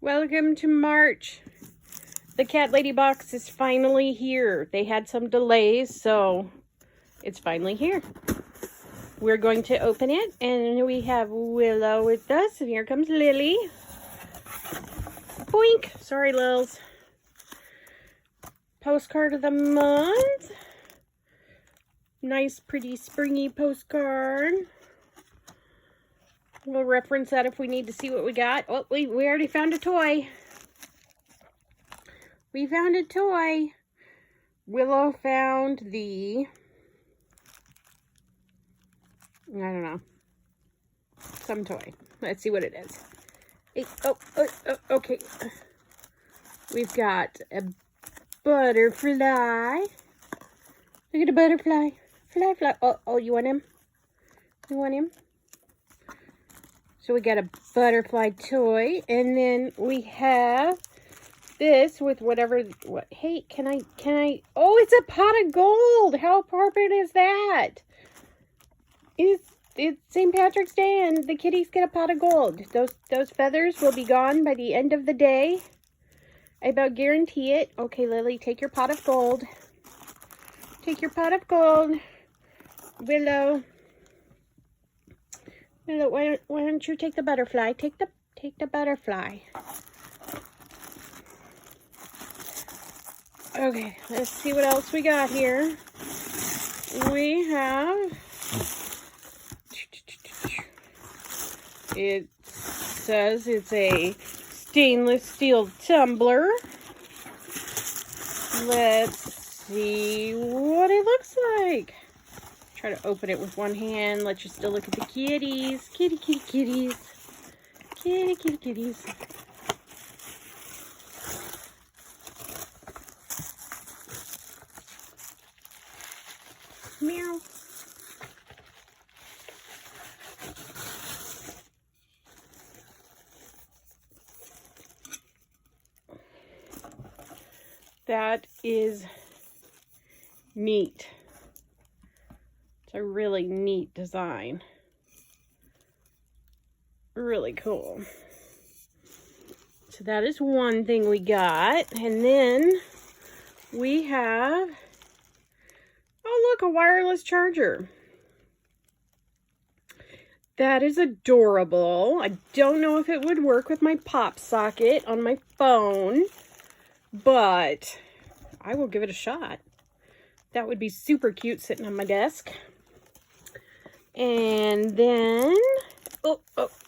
Welcome to March. The Cat Lady box is finally here. They had some delays, so it's finally here. We're going to open it, and we have Willow with us, and here comes Lily. Boink! Sorry, Lils. Postcard of the month. Nice, pretty, springy postcard. We'll reference that if we need to see what we got. Oh, we already found a toy. We found a toy. Willow found the... I don't know. Some toy. Let's see what it is. Hey, okay. We've got a butterfly. Look at the butterfly. Fly. Oh, you want him? You want him? So we got a butterfly toy, and then we have this with whatever. What? Hey, can I? Oh, it's a pot of gold. How appropriate is that? It's St. Patrick's Day, and the kitties get a pot of gold. Those feathers will be gone by the end of the day. I about guarantee it. Okay, Lily, take your pot of gold. Take your pot of gold, Willow. Why don't you take the butterfly? Take the butterfly. Okay, let's see what else we got here. We have... It says it's a stainless steel tumbler. Let's see what it looks like. Try to open it with one hand. Let you still look at the kitties. Kitties. Kitties. Meow. That is neat. A really neat design. Really cool. So that is one thing we got. And then we have, oh look, a wireless charger. That is adorable. I don't know if it would work with my pop socket on my phone, but I will give it a shot. That would be super cute sitting on my desk. And then, oh,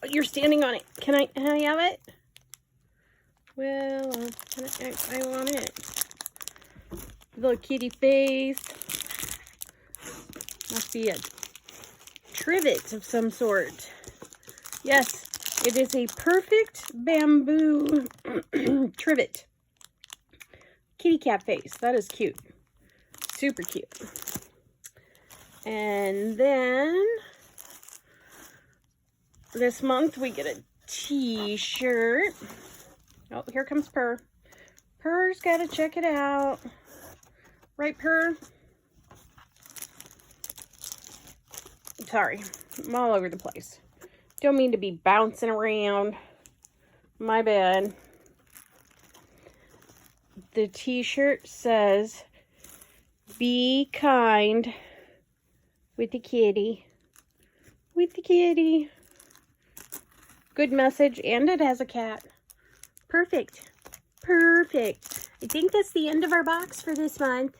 you're standing on it. Can I have it? Well, I want it. Little kitty face. Must be a trivet of some sort. Yes, it is a perfect bamboo trivet. Kitty cat face. That is cute. Super cute. And then this month we get a t-shirt. Oh, here comes Purr. Purr's got to check it out. Right, Purr? Sorry, I'm all over the place. Don't mean to be bouncing around. My bad. The t-shirt says, "Be kind with the kitty." With the kitty. Good message, and it has a cat. Perfect. Perfect. I think that's the end of our box for this month.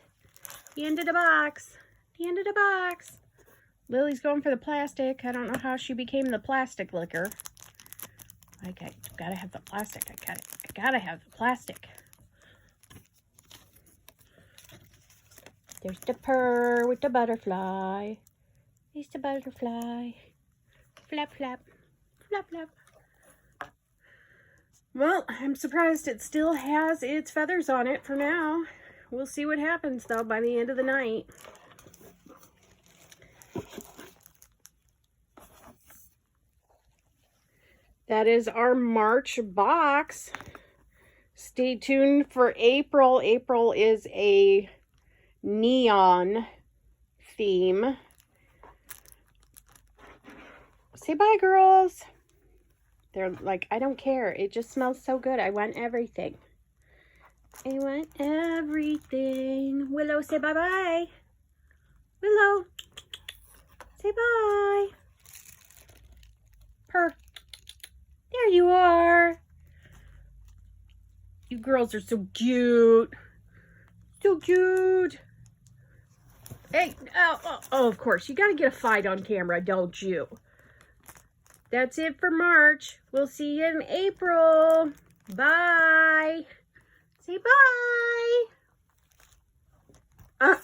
The end of the box. The end of the box. Lily's going for the plastic. I don't know how she became the plastic licker. I gotta have the plastic. I gotta have the plastic. There's the Purr with the butterfly. There's the butterfly. Flap, flap. Flap, flap. Well, I'm surprised it still has its feathers on it for now. We'll see what happens, though, by the end of the night. That is our March box. Stay tuned for April. April is a neon theme. Say bye, girls. They're like, I don't care. It just smells so good. I want everything. I want everything. Willow, say bye-bye. Willow, say bye. Purr. There you are. You girls are so cute. So cute. Hey, oh, of course. You got to get a fight on camera, don't you? That's it for March. We'll see you in April. Bye. Say bye.